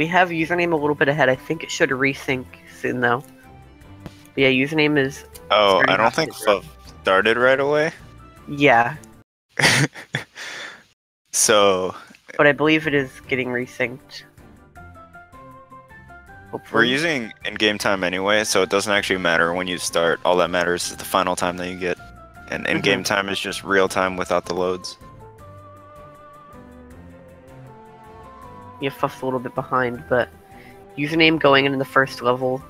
We have username a little bit ahead. I think it should resync soon though. But yeah, username is... Oh, I don't think Fuff started right away. Yeah. So... But I believe it is getting resynced. Hopefully. We're using in-game time anyway, so it doesn't actually matter when you start. All that matters is the final time that you get. And in-game time is just real time without the loads. Yeah, Fuff's a little bit behind, but username going into the first level,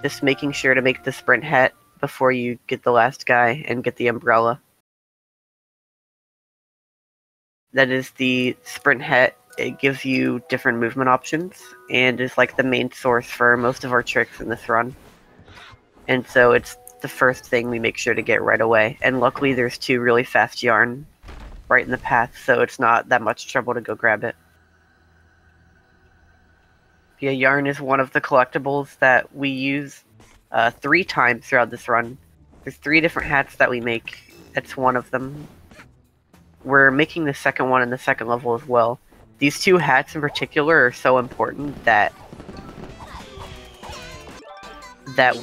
just making sure to make the sprint hat before you get the last guy and get the umbrella. That is the sprint hat. It gives you different movement options and is like the main source for most of our tricks in this run. And so it's the first thing we make sure to get right away. And luckily there's 2 really fast yarn right in the path, so it's not that much trouble to go grab it. Yeah, yarn is one of the collectibles that we use 3 times throughout this run. There's 3 different hats that we make. That's one of them. We're making the second one in the second level as well. These 2 hats in particular are so important that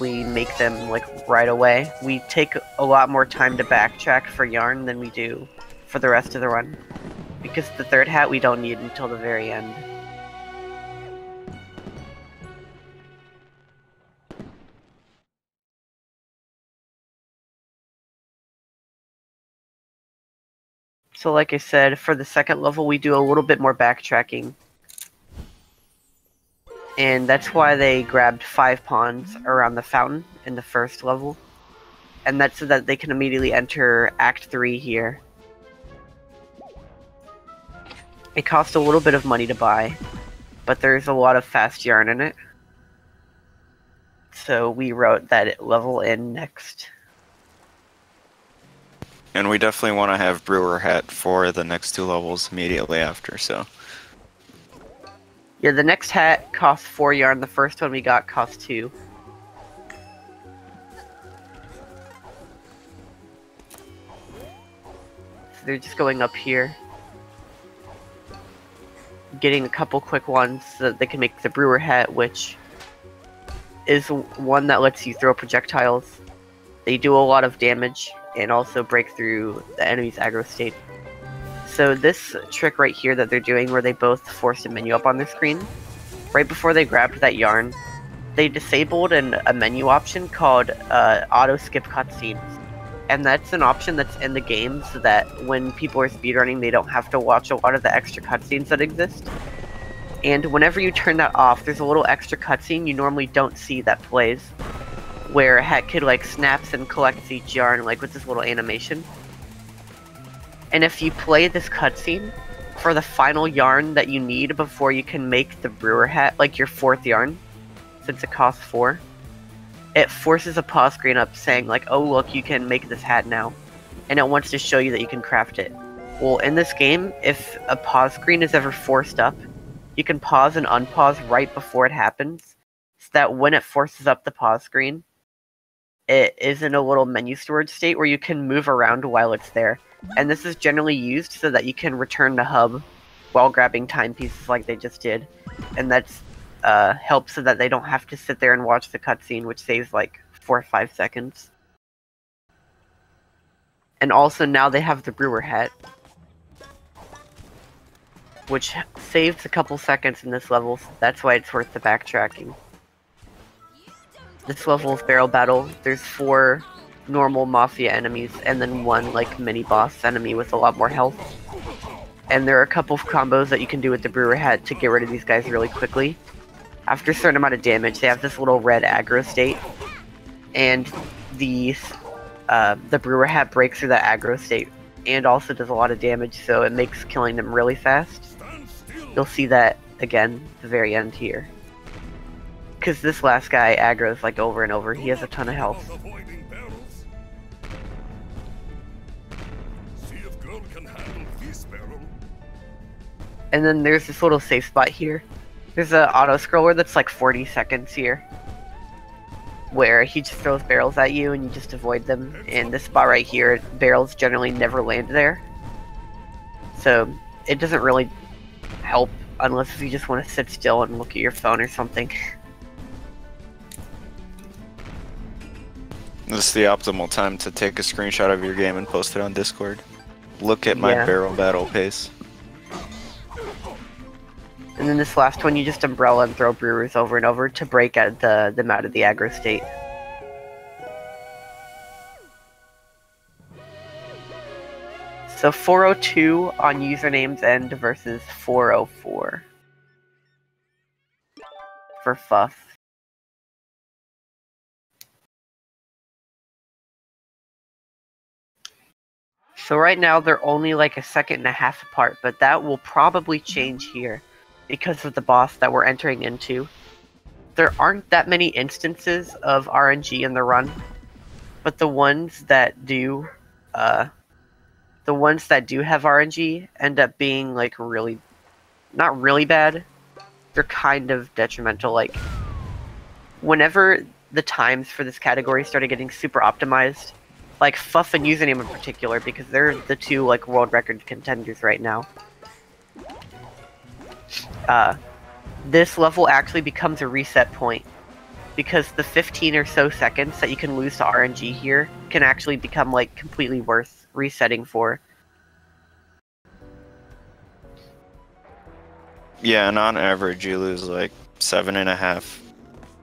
we make them like right away. We take a lot more time to backtrack for yarn than we do for the rest of the run. Because the third hat we don't need until the very end. So like I said, for the second level we do a little bit more backtracking. And that's why they grabbed 5 pawns around the fountain in the first level. And that's so that they can immediately enter Act 3 here. It costs a little bit of money to buy, but there's a lot of fast yarn in it. So we wrote that level in next. And we definitely want to have Brewer Hat for the next 2 levels immediately after, so... Yeah, the next hat costs 4 yarn, the first one we got cost 2. So they're just going up here. Getting a couple quick ones so that they can make the Brewer Hat, which is one that lets you throw projectiles. They do a lot of damage and also break through the enemy's aggro state. So this trick right here that they're doing, where they both forced a menu up on their screen, right before they grabbed that yarn, they disabled a menu option called auto skip cutscenes. And that's an option that's in the game so that when people are speedrunning, they don't have to watch a lot of the extra cutscenes that exist. And whenever you turn that off, there's a little extra cutscene you normally don't see that plays, where Hat Kid like snaps and collects each yarn like with this little animation. And if you play this cutscene for the final yarn that you need before you can make the Brewer Hat, like your 4th yarn, since it costs 4, it forces a pause screen up saying like, oh look, you can make this hat now. And it wants to show you that you can craft it. Well, in this game, if a pause screen is ever forced up, you can pause and unpause right before it happens, so that when it forces up the pause screen, it is in a little menu storage state where you can move around while it's there. And this is generally used so that you can return to hub while grabbing timepieces like they just did. And that's helps so that they don't have to sit there and watch the cutscene, which saves like 4 or 5 seconds. And also now they have the Brewer Hat, which saves a couple seconds in this level, so that's why it's worth the backtracking. This level is Barrel Battle. There's 4 normal Mafia enemies, and then 1 like mini-boss enemy with a lot more health. And there are a couple of combos that you can do with the Brewer Hat to get rid of these guys really quickly. After a certain amount of damage, they have this little red aggro state, and the Brewer Hat breaks through that aggro state, and also does a lot of damage, so it makes killing them really fast. You'll see that again at the very end here. Because this last guy aggroes like over and over, he has a ton of health. And then there's this little safe spot here. There's an auto-scroller that's like 40 seconds here, where he just throws barrels at you and you just avoid them. And this spot right here, barrels generally never land there. So it doesn't really help unless if you just want to sit still and look at your phone or something. This is the optimal time to take a screenshot of your game and post it on Discord. Look at my barrel battle pace. And then this last one, you just umbrella and throw brewers over and over to break out them out of the aggro state. So 402 on username's end versus 404 for Fuff. So right now they're only like a second and a half apart, but that will probably change here because of the boss that we're entering into. There aren't that many instances of RNG in the run, but the ones that do have RNG end up being like really, not really bad. They're kind of detrimental. Like whenever the times for this category started getting super optimized, like Fuff and username in particular, because they're the two like world record contenders right now. This level actually becomes a reset point because the 15 or so seconds that you can lose to RNG here can actually become like completely worth resetting for. Yeah, and on average you lose like 7.5,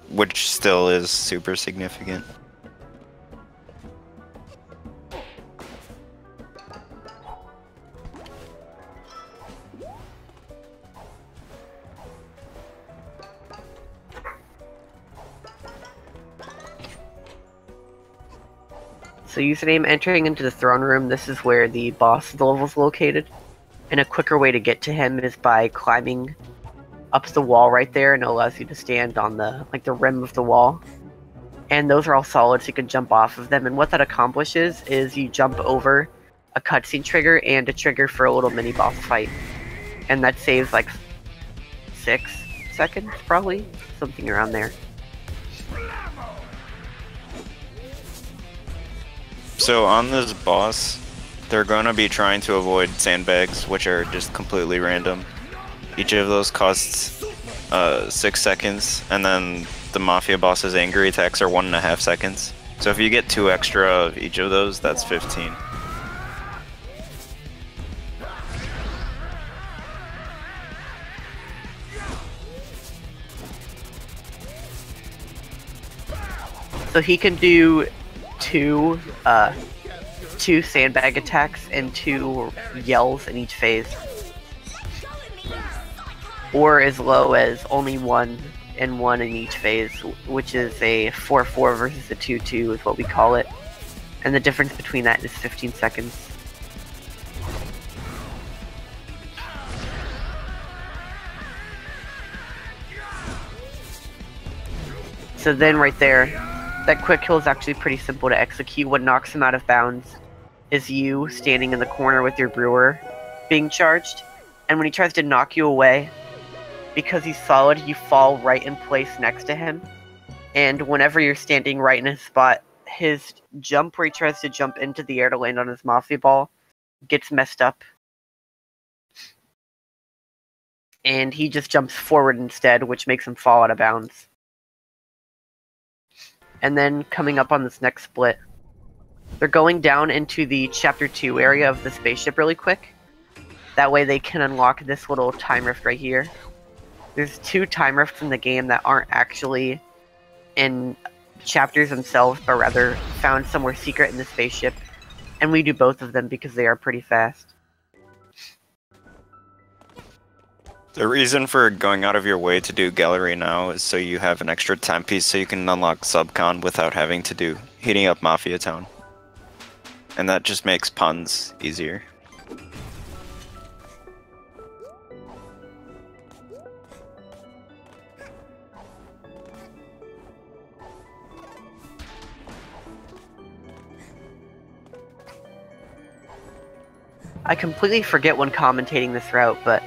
which still is super significant. So username entering into the throne room, this is where the boss of the level is located. And a quicker way to get to him is by climbing up the wall right there, and it allows you to stand on the rim of the wall. And those are all solid, so you can jump off of them. And what that accomplishes is you jump over a cutscene trigger and a trigger for a little mini boss fight. And that saves like 6 seconds, probably? Something around there. So on this boss, they're going to be trying to avoid sandbags, which are just completely random. Each of those costs 6 seconds, and then the Mafia boss's angry attacks are 1.5 seconds. So if you get 2 extra of each of those, that's 15. So he can do two sandbag attacks and 2 yells in each phase. Or as low as only 1 and 1 in each phase, which is a 4-4 versus a 2-2 is what we call it. And the difference between that is 15 seconds. So then right there, that quick kill is actually pretty simple to execute. What knocks him out of bounds is you standing in the corner with your brewer being charged. And when he tries to knock you away, because he's solid, you fall right in place next to him. And whenever you're standing right in his spot, his jump where he tries to jump into the air to land on his Mafia ball gets messed up. And he just jumps forward instead, which makes him fall out of bounds. And then coming up on this next split, they're going down into the Chapter 2 area of the spaceship really quick. That way they can unlock this little time rift right here. There's 2 time rifts in the game that aren't actually in chapters themselves, but rather found somewhere secret in the spaceship. And we do both of them because they are pretty fast. The reason for going out of your way to do gallery now is so you have an extra timepiece so you can unlock subcon without having to do heating up Mafia Town. And that just makes puns easier. I completely forget when commentating this route, but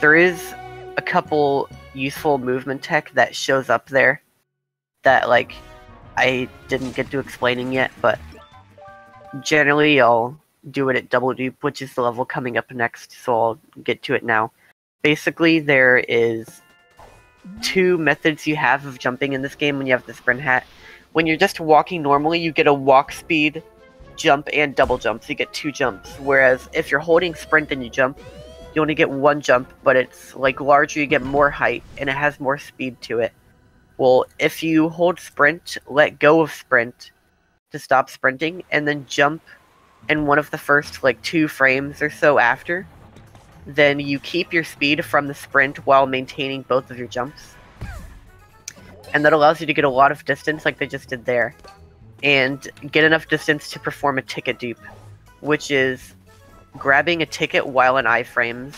there is a couple useful movement tech that shows up there that, like, I didn't get to explaining yet, but generally I'll do it at double dupe, which is the level coming up next, so I'll get to it now. Basically, there is 2 methods you have of jumping in this game when you have the sprint hat. When you're just walking normally, you get a walk speed, jump, and double jump, so you get 2 jumps. Whereas if you're holding sprint and you jump, you only get 1 jump, but it's like larger, you get more height, and it has more speed to it. Well, if you hold sprint, let go of sprint to stop sprinting, and then jump in one of the first like 2 frames or so after, then you keep your speed from the sprint while maintaining both of your jumps. And that allows you to get a lot of distance like they just did there. And get enough distance to perform a ticket dupe, which is grabbing a ticket while in iframes.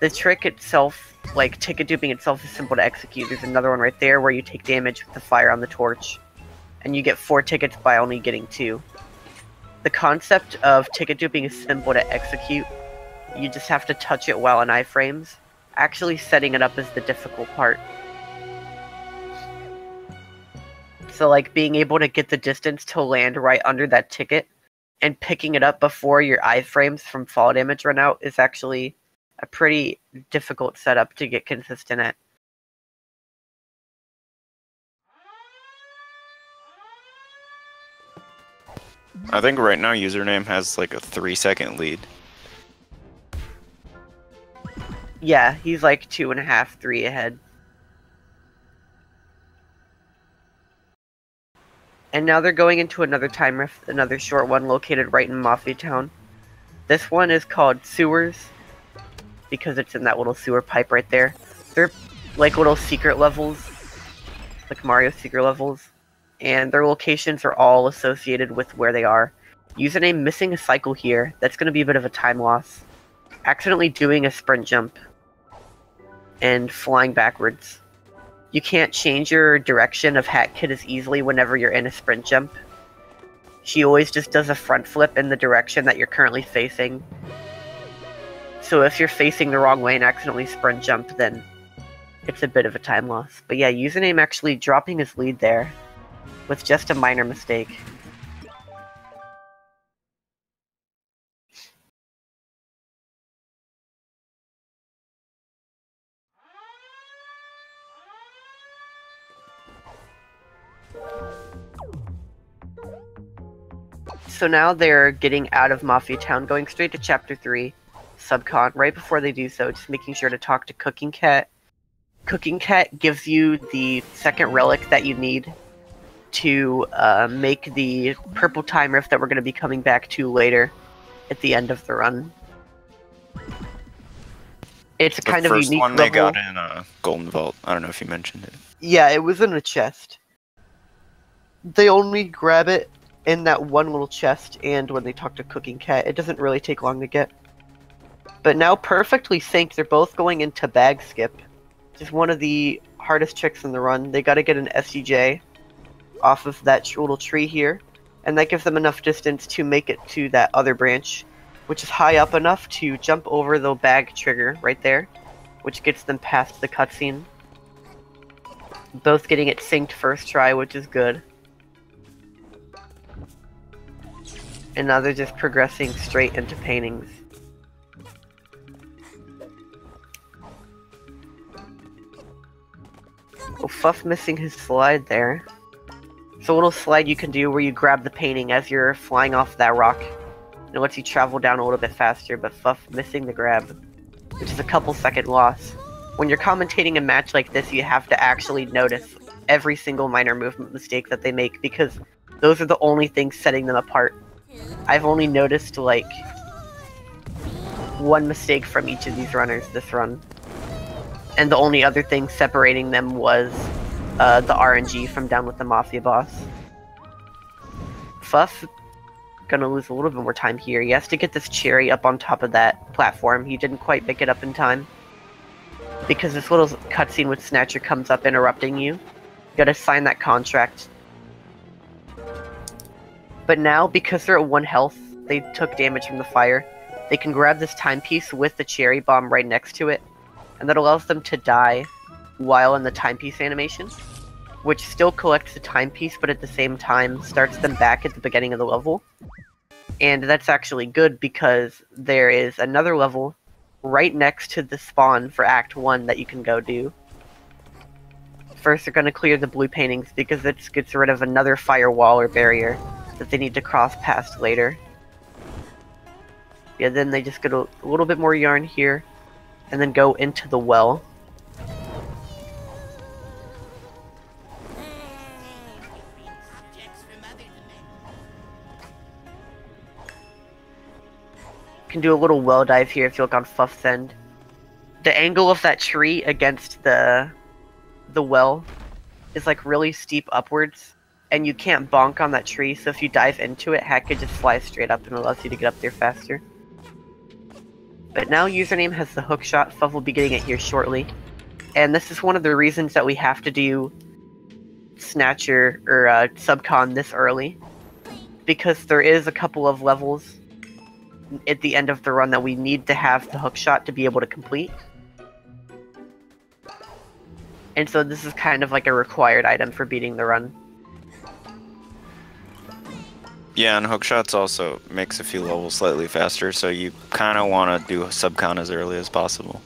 The trick itself, like ticket duping itself, is simple to execute. There's another one right there where you take damage with the fire on the torch. And you get 4 tickets by only getting 2. The concept of ticket duping is simple to execute. You just have to touch it while in iframes. Actually setting it up is the difficult part. So like being able to get the distance to land right under that ticket and picking it up before your iframes from fall damage run out is actually a pretty difficult setup to get consistent at. I think right now username has like a 3-second lead. Yeah, he's like 2.5, 3 ahead. And now they're going into another time rift, another short one located right in Mafia Town. This one is called Sewers, because it's in that little sewer pipe right there. They're like little secret levels, like Mario secret levels, and their locations are all associated with where they are. Username missing a cycle here, that's going to be a bit of a time loss. Accidentally doing a sprint jump, and flying backwards. You can't change your direction of Hat Kid as easily whenever you're in a sprint jump. She always just does a front flip in the direction that you're currently facing. So if you're facing the wrong way and accidentally sprint jump, then it's a bit of a time loss. But yeah, username actually dropping his lead there with just a minor mistake. So now they're getting out of Mafia Town, going straight to Chapter 3, Subcon. Right before they do so, just making sure to talk to Cooking Cat. Cooking Cat gives you the second relic that you need to make the purple time rift that we're going to be coming back to later at the end of the run. It's a kind of unique The first one level. they got in a Golden Vault. I don't know if you mentioned it. Yeah, it was in a chest. They only grab it in that one little chest, and when they talk to Cooking Cat, it doesn't really take long to get. But now perfectly synced, they're both going into bag skip. Just one of the hardest tricks in the run. They gotta get an SCJ off of that little tree here, and that gives them enough distance to make it to that other branch, which is high up enough to jump over the bag trigger right there, which gets them past the cutscene. Both getting it synced first try, which is good. And now they're just progressing straight into paintings. Oh, Fuff missing his slide there. It's a little slide you can do where you grab the painting as you're flying off that rock. It lets you travel down a little bit faster, but Fuff missing the grab, which is a couple-second loss. When you're commentating a match like this, you have to actually notice every single minor movement mistake that they make, because those are the only things setting them apart. I've only noticed, like, one mistake from each of these runners this run. And the only other thing separating them was the RNG from down with the Mafia boss. Fuff gonna lose a little bit more time here. He has to get this cherry up on top of that platform. He didn't quite pick it up in time, because this little cutscene with Snatcher comes up interrupting you. You gotta sign that contract. But now, because they're at 1 health, they took damage from the fire, they can grab this timepiece with the cherry bomb right next to it, and that allows them to die while in the timepiece animation, which still collects the timepiece, but at the same time starts them back at the beginning of the level. And that's actually good, because there is another level right next to the spawn for Act 1 that you can go do. First, they're going to clear the blue paintings because it gets rid of another firewall or barrier that they need to cross past later. Yeah, then they just get a little bit more yarn here, and then go into the well. Can do a little well dive here if you look on Fuff's end. The angle of that tree against the well is like really steep upwards, and you can't bonk on that tree, so if you dive into it, Hack could just fly straight up and allows you to get up there faster. But now Username has the hook shot. Fuff will be getting it here shortly. And this is one of the reasons that we have to do Snatcher or Subcon this early, because there is a couple of levels at the end of the run that we need to have the hook shot to be able to complete. And so this is kind of like a required item for beating the run. Yeah, and hookshot's also makes a few levels slightly faster, so you kind of want to do subcon as early as possible.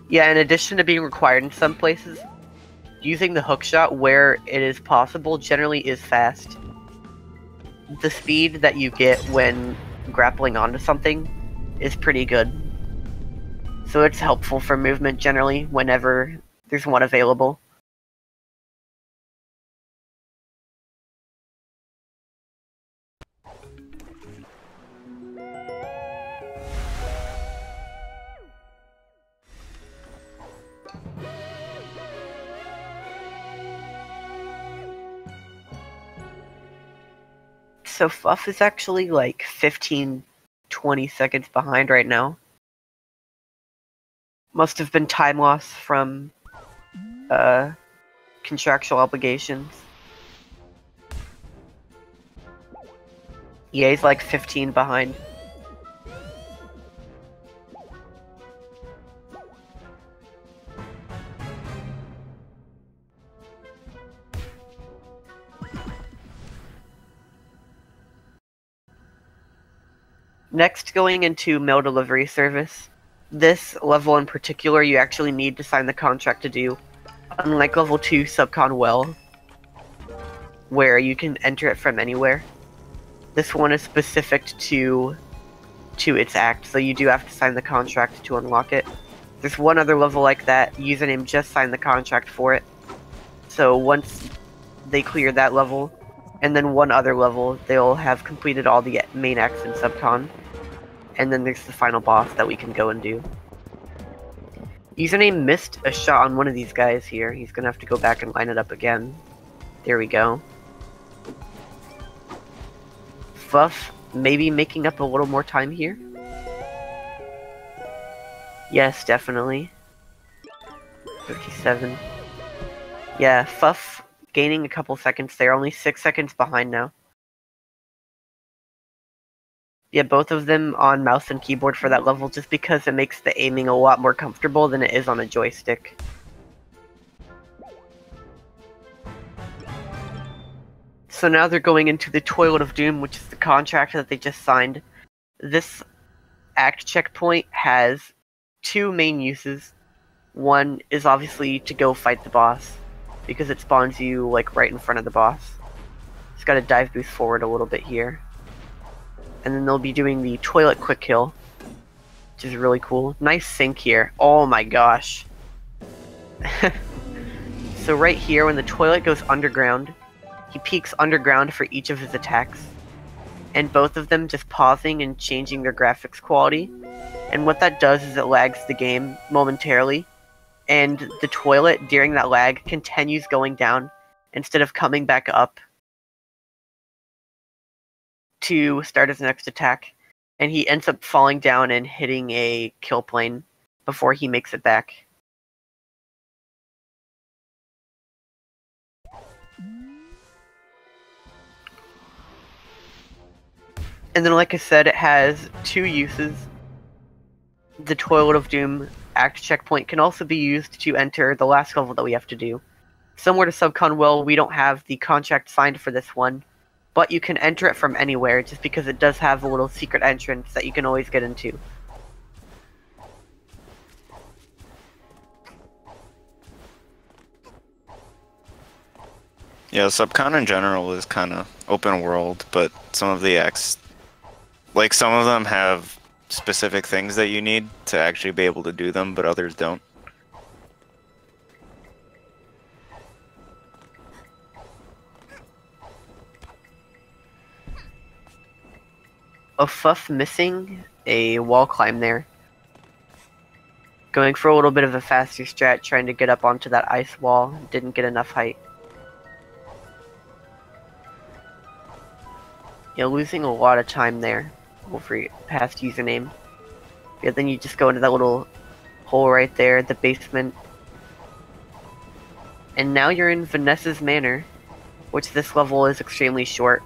Yeah, in addition to being required in some places, using the hookshot where it is possible generally is fast. The speed that you get when grappling onto something is pretty good. So it's helpful for movement generally whenever there's one available. So Fuff is actually like 15-20 seconds behind right now. Must have been time loss from contractual obligations. EA's like 15 behind. Next, going into mail delivery service. This level in particular, you actually need to sign the contract to do. Unlike level 2 Subcon Well, where you can enter it from anywhere. This one is specific to its act, so you do have to sign the contract to unlock it. There's one other level like that. Username just signed the contract for it. So once they clear that level, and then one other level, they'll have completed all the main acts in Subcon. And then there's the final boss that we can go and do. Username missed a shot on one of these guys here. He's gonna have to go back and line it up again. There we go. Fuff maybe making up a little more time here. Yes, definitely. 57. Yeah, Fuff gaining a couple seconds there. Only 6 seconds behind now. Yeah, both of them on mouse and keyboard for that level, just because it makes the aiming a lot more comfortable than it is on a joystick. So now they're going into the Toilet of Doom, which is the contract that they just signed. This act checkpoint has two main uses. One is obviously to go fight the boss, because it spawns you like right in front of the boss. Just gotta dive boost forward a little bit here. And then they'll be doing the toilet quick kill, which is really cool. Nice sync here. Oh my gosh. So right here, when the toilet goes underground, he peeks underground for each of his attacks. And both of them just pausing and changing their graphics quality. And what that does is it lags the game momentarily. And the toilet, during that lag, continues going down instead of coming back up to start his next attack, and he ends up falling down and hitting a kill plane before he makes it back. And then, like I said, it has two uses. The Toilet of Doom act checkpoint can also be used to enter the last level that we have to do. Similar to Subcon Well, we don't have the contract signed for this one, but you can enter it from anywhere, just because it does have a little secret entrance that you can always get into. Yeah, Subcon in general is kind of open world, but some of the acts, like some of them have specific things that you need to actually be able to do them, but others don't. A Fuff missing a wall climb there. Going for a little bit of a faster strat, trying to get up onto that ice wall. Didn't get enough height. You're losing a lot of time there over your past username. Yeah, then you just go into that little hole right there, the basement. And now you're in Vanessa's Manor, which this level is extremely short.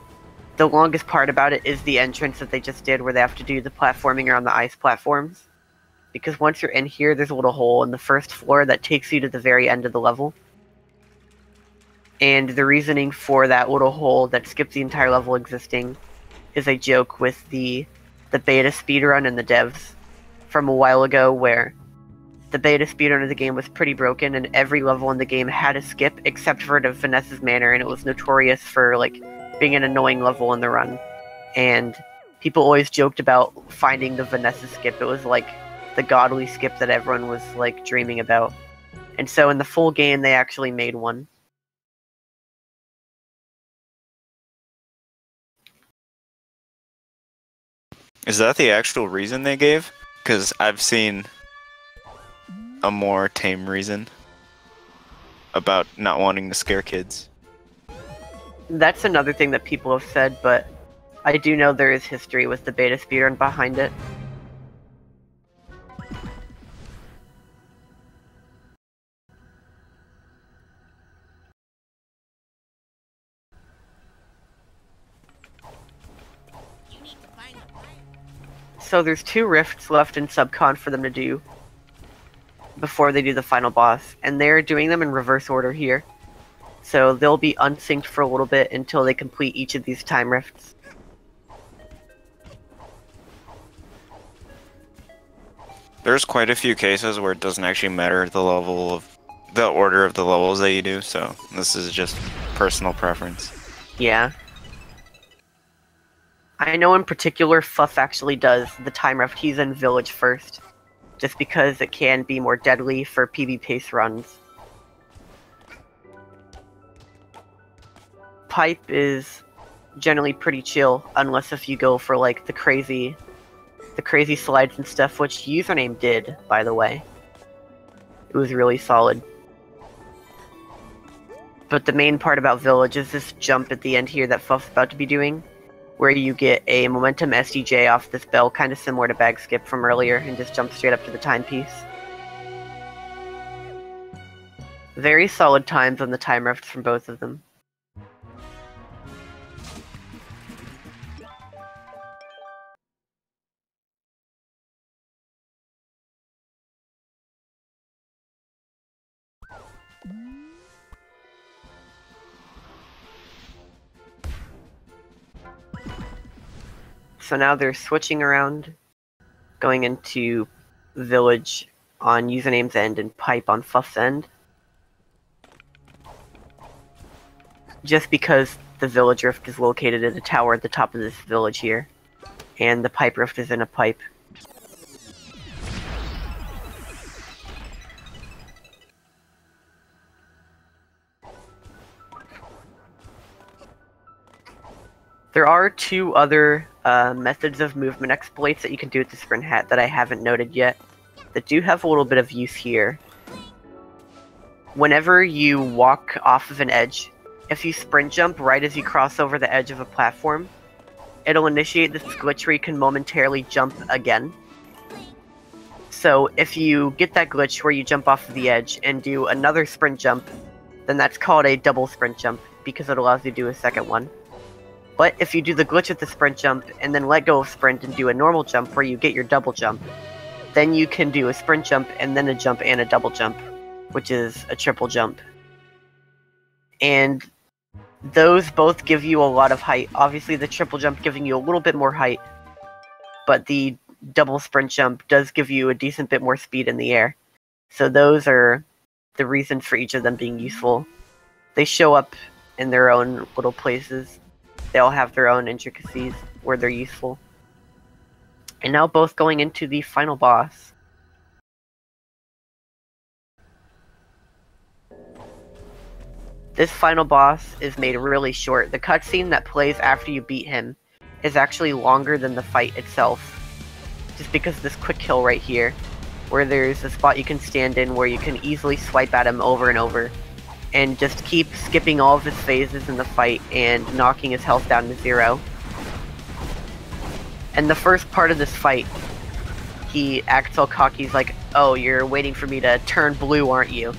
The longest part about it is the entrance that they just did, where they have to do the platforming around the ice platforms. Because once you're in here, there's a little hole in the first floor that takes you to the very end of the level. And the reasoning for that little hole that skips the entire level existing is a joke with the beta speedrun and the devs from a while ago, where the beta speedrun of the game was pretty broken and every level in the game had a skip except for the Vanessa's Manor, and it was notorious for like being an annoying level in the run. And people always joked about finding the Vanessa skip. It was like the godly skip that everyone was like dreaming about. And so in the full game they actually made one. Is that the actual reason they gave? Because I've seen a more tame reason about not wanting to scare kids. That's another thing that people have said, but I do know there is history with the beta speedrun behind it. So there's 2 rifts left in Subcon for them to do before they do the final boss, and they're doing them in reverse order here. So they'll be unsynced for a little bit until they complete each of these time rifts. There's quite a few cases where it doesn't actually matter the order of the levels that you do, so this is just personal preference. Yeah. I know in particular Fuff actually does the time rift. He's in Village first, just because it can be more deadly for PB pace runs. Pipe is generally pretty chill, unless if you go for like the crazy slides and stuff, which username did, by the way. It was really solid. But the main part about Village is this jump at the end here that Fuff's about to be doing, where you get a momentum SDJ off this bell, kind of similar to Bag Skip from earlier, and just jump straight up to the timepiece. Very solid times on the time rifts from both of them. So now they're switching around, going into Village on username's end and Pipe on Fuff's end. Just because the Village Rift is located at a tower at the top of this village here, and the Pipe Rift is in a pipe. There are 2 other methods of movement exploits that you can do with the Sprint Hat that I haven't noted yet, that do have a little bit of use here. Whenever you walk off of an edge, if you sprint jump right as you cross over the edge of a platform, it'll initiate this glitch where you can momentarily jump again. So if you get that glitch where you jump off of the edge and do another sprint jump, then that's called a double sprint jump, because it allows you to do a second one. But if you do the glitch with the sprint jump and then let go of sprint and do a normal jump where you get your double jump, then you can do a sprint jump and then a jump and a double jump, which is a triple jump. And those both give you a lot of height. Obviously the triple jump giving you a little bit more height, but the double sprint jump does give you a decent bit more speed in the air. So those are the reasons for each of them being useful. They show up in their own little places. They all have their own intricacies where they're useful. And now both going into the final boss. This final boss is made really short. The cutscene that plays after you beat him is actually longer than the fight itself. Just because of this quick kill right here, where there's a spot you can stand in where you can easily swipe at him over and over, and just keep skipping all of his phases in the fight and knocking his health down to 0. And the first part of this fight, he acts all cocky. He's like, "Oh, you're waiting for me to turn blue, aren't you?"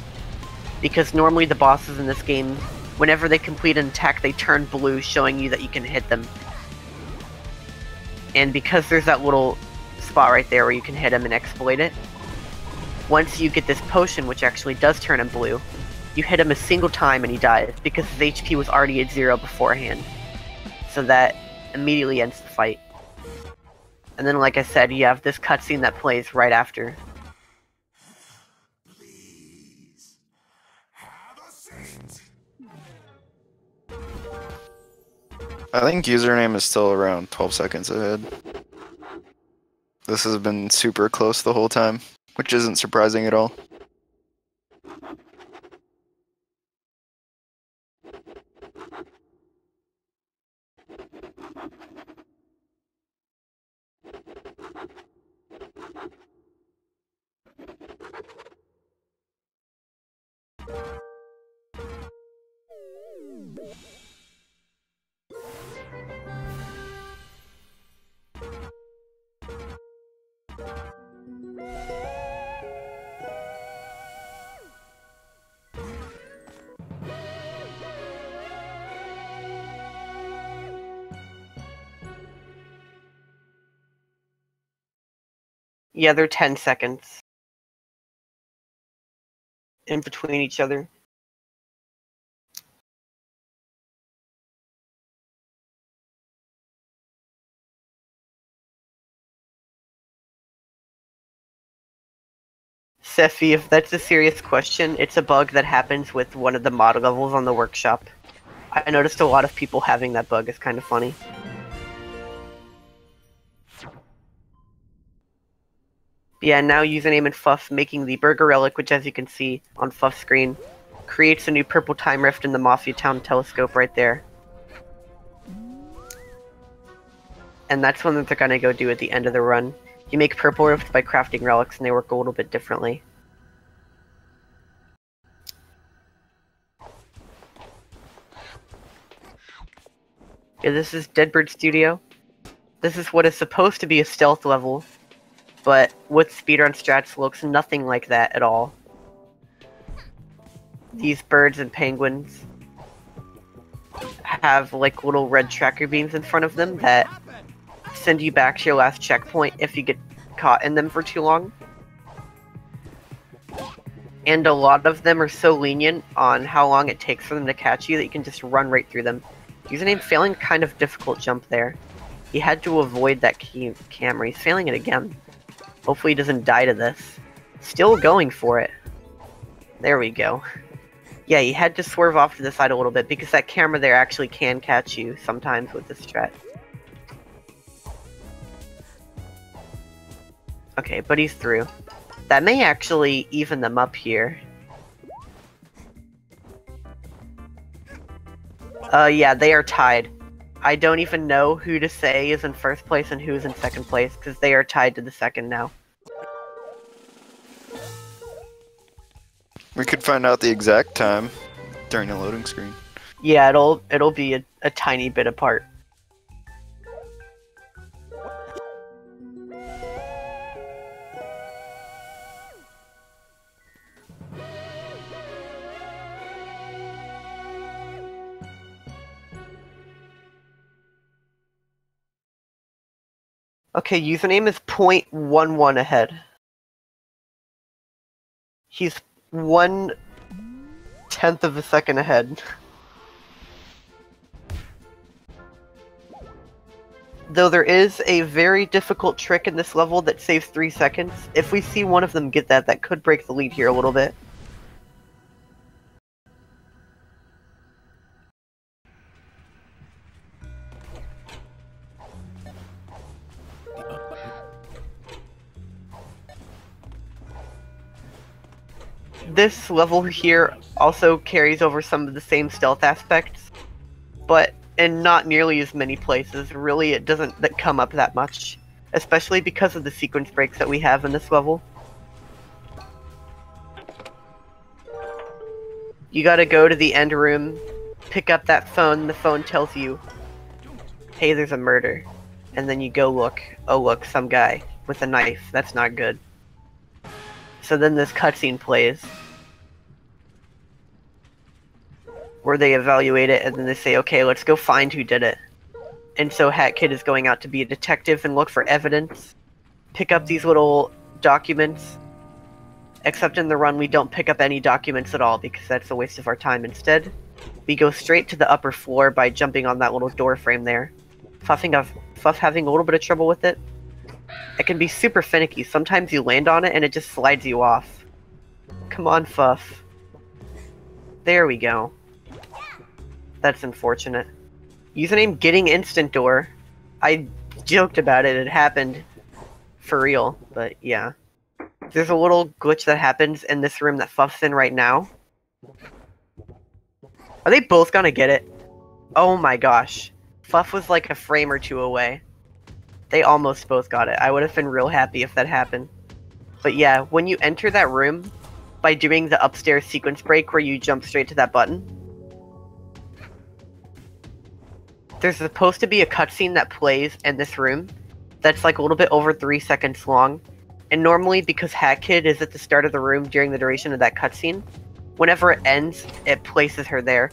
Because normally the bosses in this game, whenever they complete an attack, they turn blue, showing you that you can hit them. And because there's that little spot right there where you can hit him and exploit it, once you get this potion, which actually does turn him blue, you hit him a single time and he dies, because his HP was already at 0 beforehand. So that immediately ends the fight. And then, like I said, you have this cutscene that plays right after. I think username is still around 12 seconds ahead. This has been super close the whole time, which isn't surprising at all. Yeah, they're 10 seconds in between each other. Sephi, if that's a serious question, it's a bug that happens with one of the mod levels on the workshop. I noticed a lot of people having that bug. It's kind of funny. Yeah, now username and Fuff making the Burger Relic, which as you can see on Fuff's screen, creates a new purple time rift in the Mafia Town telescope right there. And that's one that they're gonna go do at the end of the run. You make purple rifts by crafting relics, and they work a little bit differently. Yeah, this is Deadbird Studio. This is what is supposed to be a stealth level, but with speedrun strats looks nothing like that at all. These birds and penguins have like little red tracker beams in front of them that send you back to your last checkpoint if you get caught in them for too long. And a lot of them are so lenient on how long it takes for them to catch you that you can just run right through them. Username failing kind of difficult jump there. He had to avoid that camera. He's failing it again. Hopefully he doesn't die to this. Still going for it. There we go. Yeah, he had to swerve off to the side a little bit because that camera there actually can catch you sometimes with this strat. Okay, but he's through. That may actually even them up here. Yeah, they are tied. I don't even know who to say is in first place and who's in second place, because they are tied to the second now. We could find out the exact time during the loading screen. Yeah, it'll be a tiny bit apart. Okay, username is 0.11 ahead. He's 1/10 of a second ahead. Though there is a very difficult trick in this level that saves 3 seconds. If we see one of them get that, that could break the lead here a little bit. this level here also carries over some of the same stealth aspects, but in not nearly as many places. Really, it doesn't come up that much, especially because of the sequence breaks that we have in this level. You gotta go to the end room, pick up that phone, the phone tells you, hey, there's a murder. And then you go look. Oh look, some guy with a knife. That's not good. So then this cutscene plays, where they evaluate it and then they say, okay, let's go find who did it. And so Hat Kid is going out to be a detective and look for evidence, pick up these little documents. Except in the run, we don't pick up any documents at all because that's a waste of our time. Instead, we go straight to the upper floor by jumping on that little door frame there. Fuff having a little bit of trouble with it. It can be super finicky. Sometimes you land on it and it just slides you off. Come on, Fuff. There we go. That's unfortunate. Username getting instant door. I joked about it. It happened for real, but yeah. There's a little glitch that happens in this room that Fuff's in right now. Are they both gonna get it? Oh my gosh. Fuff was like a frame or two away. They almost both got it. I would have been real happy if that happened. But yeah, when you enter that room, by doing the upstairs sequence break where you jump straight to that button, there's supposed to be a cutscene that plays in this room that's like a little bit over 3 seconds long. And normally, because Hat Kid is at the start of the room during the duration of that cutscene, whenever it ends, it places her there.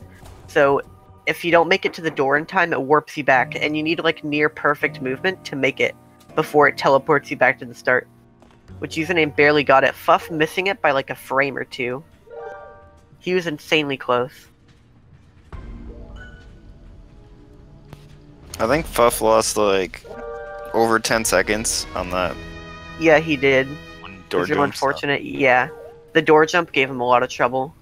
So, if you don't make it to the door in time, it warps you back, and you need like near perfect movement to make it before it teleports you back to the start. Which username barely got it. Fuff missing it by like a frame or two. He was insanely close. I think Fuff lost like over 10 seconds on that. Yeah, he did. Door jump. Unfortunate. Yeah, the door jump gave him a lot of trouble.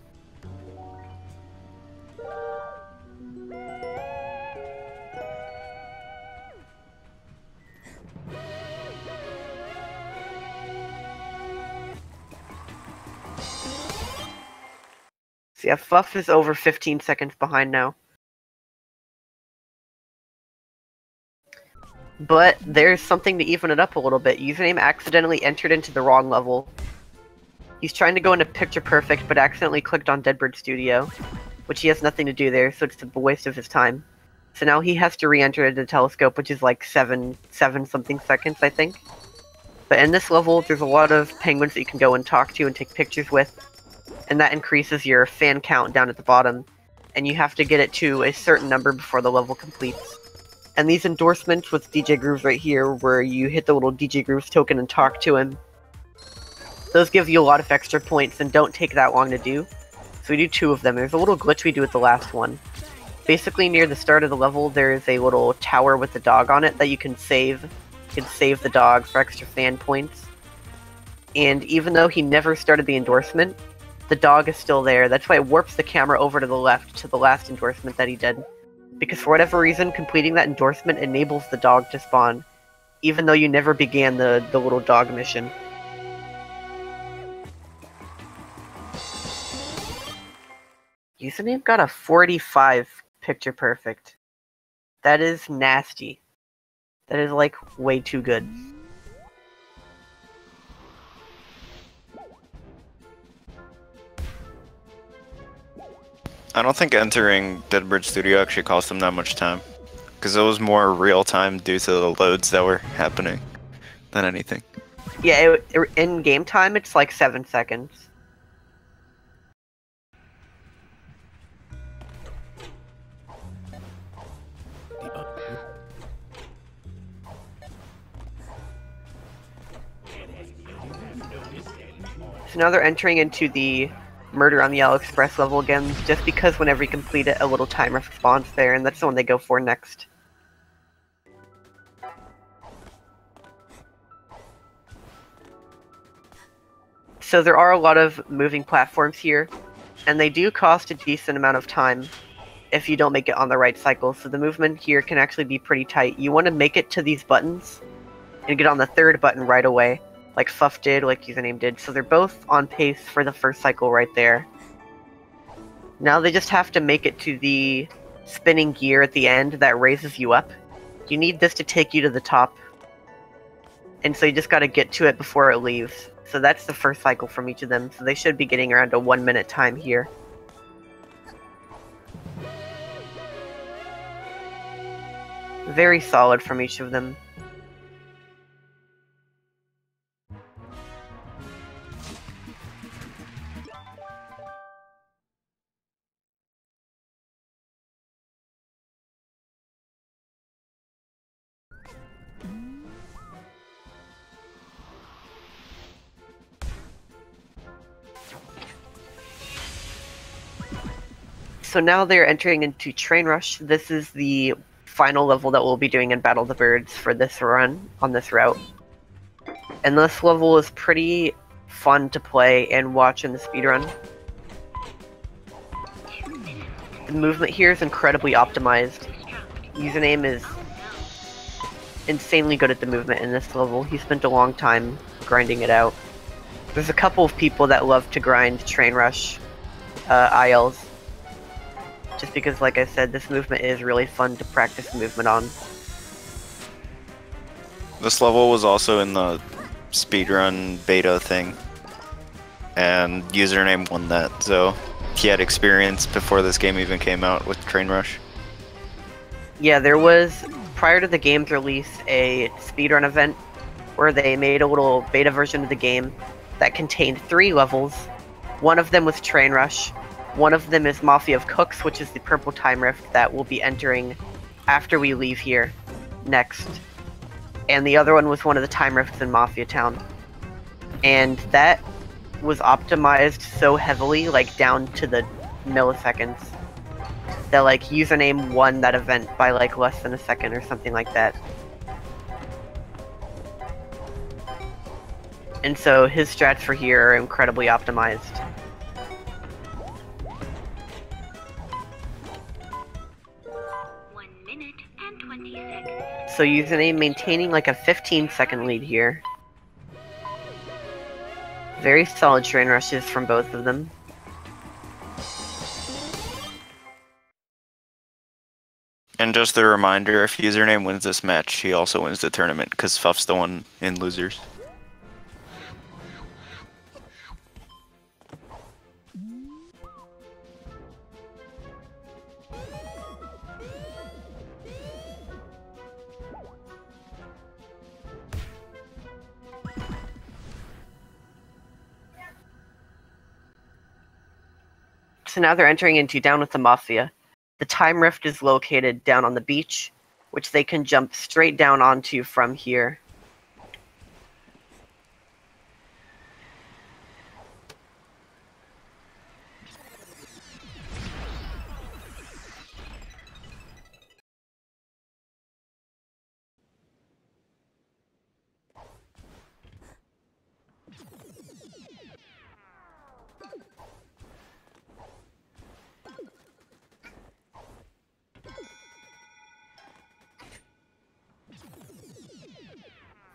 So yeah, Fuff is over 15 seconds behind now. But there's something to even it up a little bit. Username accidentally entered into the wrong level. He's trying to go into Picture Perfect, but accidentally clicked on Deadbird Studio, which he has nothing to do there, so it's a waste of his time. So now he has to re-enter into the telescope, which is like 7 something seconds, I think. But in this level, there's a lot of penguins that you can go and talk to and take pictures with, and that increases your fan count down at the bottom, and you have to get it to a certain number before the level completes. And these endorsements with DJ Grooves right here, where you hit the little DJ Grooves token and talk to him, those give you a lot of extra points and don't take that long to do. So we do 2 of them. There's a little glitch we do with the last one. Basically, near the start of the level, there is a little tower with the dog on it that you can save. You can save the dog for extra fan points. And even though he never started the endorsement, the dog is still there. That's why it warps the camera over to the left to the last endorsement that he did. Because for whatever reason, completing that endorsement enables the dog to spawn, even though you never began the little dog mission. Username got a 45 Picture Perfect. That is nasty. That is like way too good. I don't think entering Deadbird Studio actually cost them that much time, because it was more real time due to the loads that were happening than anything. Yeah, in game time, it's like 7 seconds. So now they're entering into the Murder on the AliExpress level again, just because whenever you complete it, a little timer spawns there, and that's the one they go for next. So there are a lot of moving platforms here, and they do cost a decent amount of time if you don't make it on the right cycle, so the movement here can actually be pretty tight. You want to make it to these buttons, and get on the 3rd button right away, like Fuff did, like Username did. So they're both on pace for the first cycle right there. Now they just have to make it to the spinning gear at the end that raises you up. You need this to take you to the top. And so you just gotta get to it before it leaves. So that's the first cycle from each of them. So they should be getting around a 1 minute time here. Very solid from each of them. So now they're entering into Train Rush. This is the final level that we'll be doing in Battle of the Birds for this run, on this route. And this level is pretty fun to play and watch in the speedrun. The movement here is incredibly optimized. Username is insanely good at the movement in this level. He spent a long time grinding it out. There's a couple of people that love to grind Train Rush ILs. Just because, like I said, this movement is really fun to practice movement on. This level was also in the speedrun beta thing, and Username won that, so he had experience before this game even came out with Train Rush. Yeah, there was, prior to the game's release, a speedrun event where they made a little beta version of the game that contained 3 levels. One of them was Train Rush. One of them is Mafia of Cooks, which is the purple time rift that we'll be entering after we leave here next. And the other one was one of the time rifts in Mafia Town. And that was optimized so heavily, like down to the milliseconds, that like Username won that event by like less than a second or something like that. And so his strats for here are incredibly optimized. So Username maintaining like a 15-second lead here. Very solid train rushes from both of them. And just a reminder, if Username wins this match, he also wins the tournament, because Fuff's the one in losers. So now they're entering into Down with the Mafia. The time rift is located down on the beach, which they can jump straight down onto from here.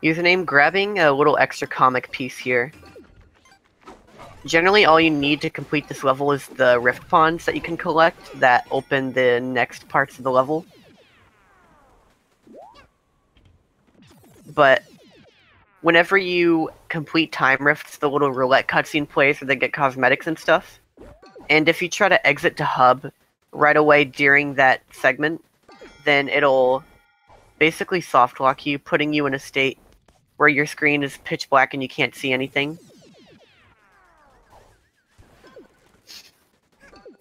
Username grabbing a little extra comic piece here. Generally, all you need to complete this level is the rift pawns that you can collect that open the next parts of the level. But whenever you complete time rifts, the little roulette cutscene plays where they get cosmetics and stuff. And if you try to exit to hub right away during that segment, then it'll basically soft lock you, putting you in a state where your screen is pitch black and you can't see anything.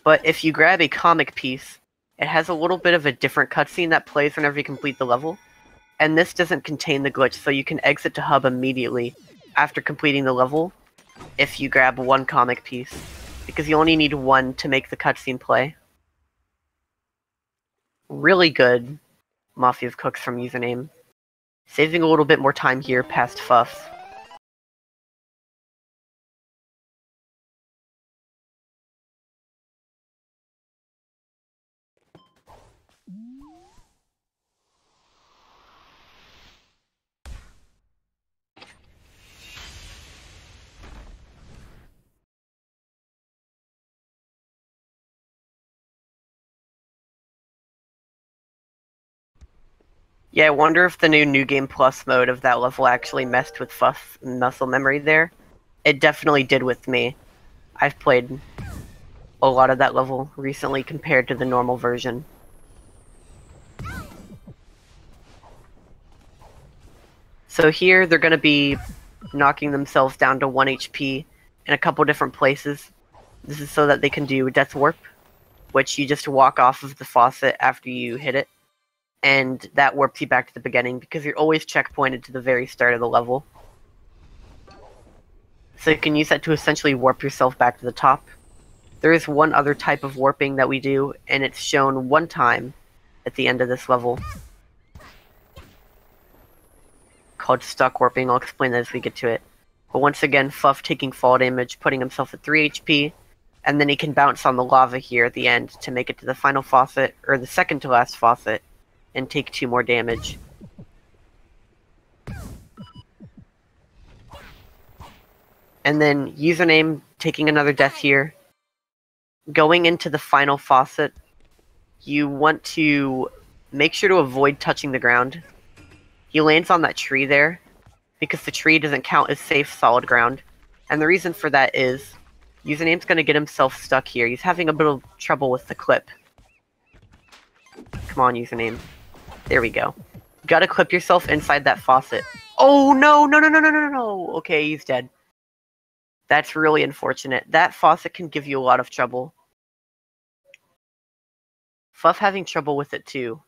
But if you grab a comic piece, it has a little bit of a different cutscene that plays whenever you complete the level. And this doesn't contain the glitch, so you can exit to hub immediately after completing the level if you grab one comic piece, because you only need one to make the cutscene play. Really good Mafia of Cooks from Username. Saving a little bit more time here past Fuff. Yeah, I wonder if the new Game Plus mode of that level actually messed with Fuff muscle memory there. It definitely did with me. I've played a lot of that level recently compared to the normal version. So here they're going to be knocking themselves down to 1 HP in a couple different places. This is so that they can do Death Warp, which you just walk off of the faucet after you hit it, and that warps you back to the beginning because you're always checkpointed to the very start of the level. So you can use that to essentially warp yourself back to the top. There is one other type of warping that we do, and it's shown one time at the end of this level, called stuck warping. I'll explain that as we get to it. But once again, Fuff taking fall damage, putting himself at 3 HP, and then he can bounce on the lava here at the end to make it to the final faucet, or the second to last faucet, and take 2 more damage. And then username taking another death here. Going into the final faucet, you want to make sure to avoid touching the ground. He lands on that tree there, because the tree doesn't count as safe solid ground. And the reason for that is, username's going to get himself stuck here. He's having a bit of trouble with the clip. Come on, username. There we go. You gotta clip yourself inside that faucet. Oh, no, no, no, no, no, no, no. Okay, he's dead. That's really unfortunate. That faucet can give you a lot of trouble. Fuff having trouble with it too.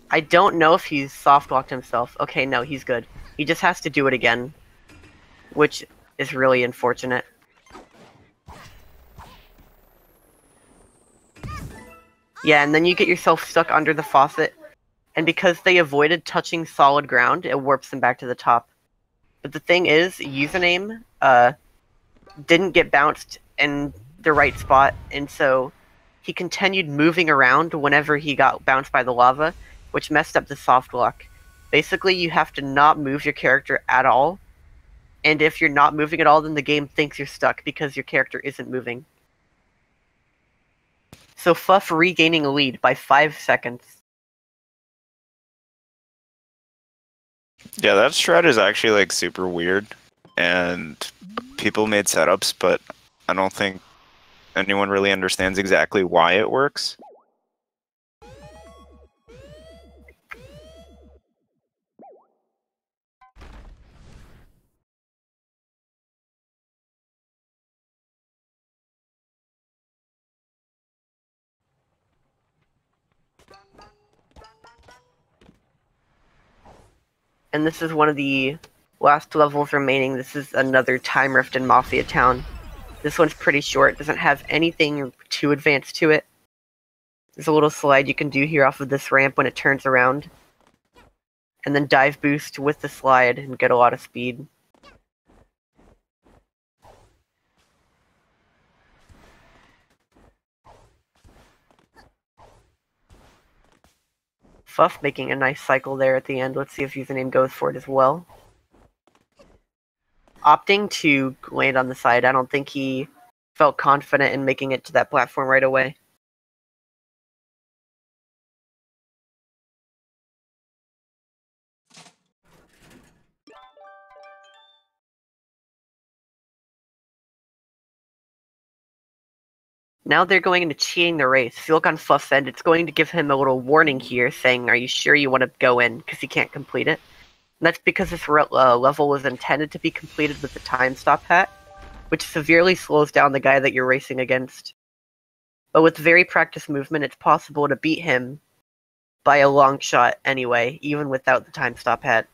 I don't know if he's soft-locked himself. Okay, no, he's good. He just has to do it again, which is really unfortunate. Yeah, and then you get yourself stuck under the faucet, and because they avoided touching solid ground, it warps them back to the top. But the thing is, username didn't get bounced in the right spot, and so he continued moving around whenever he got bounced by the lava, which messed up the soft lock. Basically, you have to not move your character at all, and if you're not moving at all, then the game thinks you're stuck because your character isn't moving. So Fuff regaining a lead by 5 seconds. Yeah, that strat is actually like super weird, and people made setups, but I don't think anyone really understands exactly why it works. And this is one of the last levels remaining. This is another time rift in Mafia Town. This one's pretty short, doesn't have anything too advanced to it. There's a little slide you can do here off of this ramp when it turns around. And then dive boost with the slide and get a lot of speed. Fuff making a nice cycle there at the end. Let's see if username goes for it as well. Opting to land on the side. I don't think he felt confident in making it to that platform right away. Now they're going into cheating the race. If you look on Fuff's end, it's going to give him a little warning here saying, are you sure you want to go in? Because he can't complete it. And that's because this level was intended to be completed with the time stop hat, which severely slows down the guy that you're racing against. But with very practiced movement, it's possible to beat him by a long shot anyway, even without the time stop hat.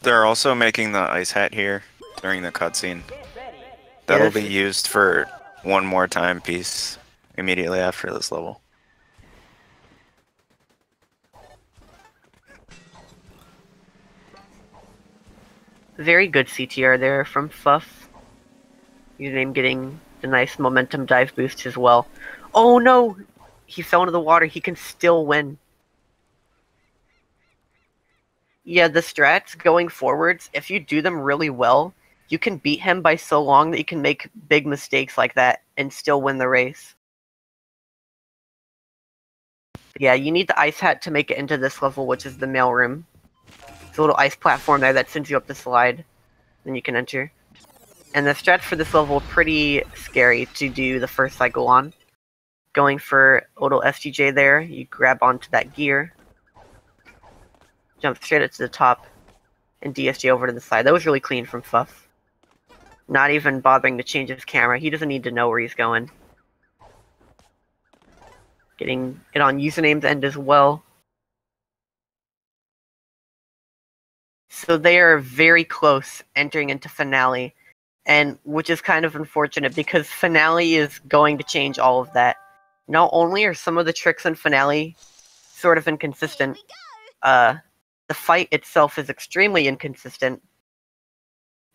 They're also making the ice hat here during the cutscene. That'll be used for one more timepiece immediately after this level. Very good CTR there from Fuff. Username getting the nice momentum dive boost as well. Oh no! He fell into the water. He can still win. Yeah, the strats going forwards, if you do them really well, you can beat him by so long that you can make big mistakes like that and still win the race. Yeah, you need the ice hat to make it into this level, which is the mailroom. It's a little ice platform there that sends you up the slide. Then you can enter. And the strats for this level are pretty scary to do the first cycle on. Going for a little STJ there, you grab onto that gear. Jump straight up to the top. And DSJ over to the side. That was really clean from Fuff. Not even bothering to change his camera. He doesn't need to know where he's going. Getting it on username's end as well. So they are very close entering into Finale, and which is kind of unfortunate because Finale is going to change all of that. Not only are some of the tricks in Finale sort of inconsistent, the fight itself is extremely inconsistent,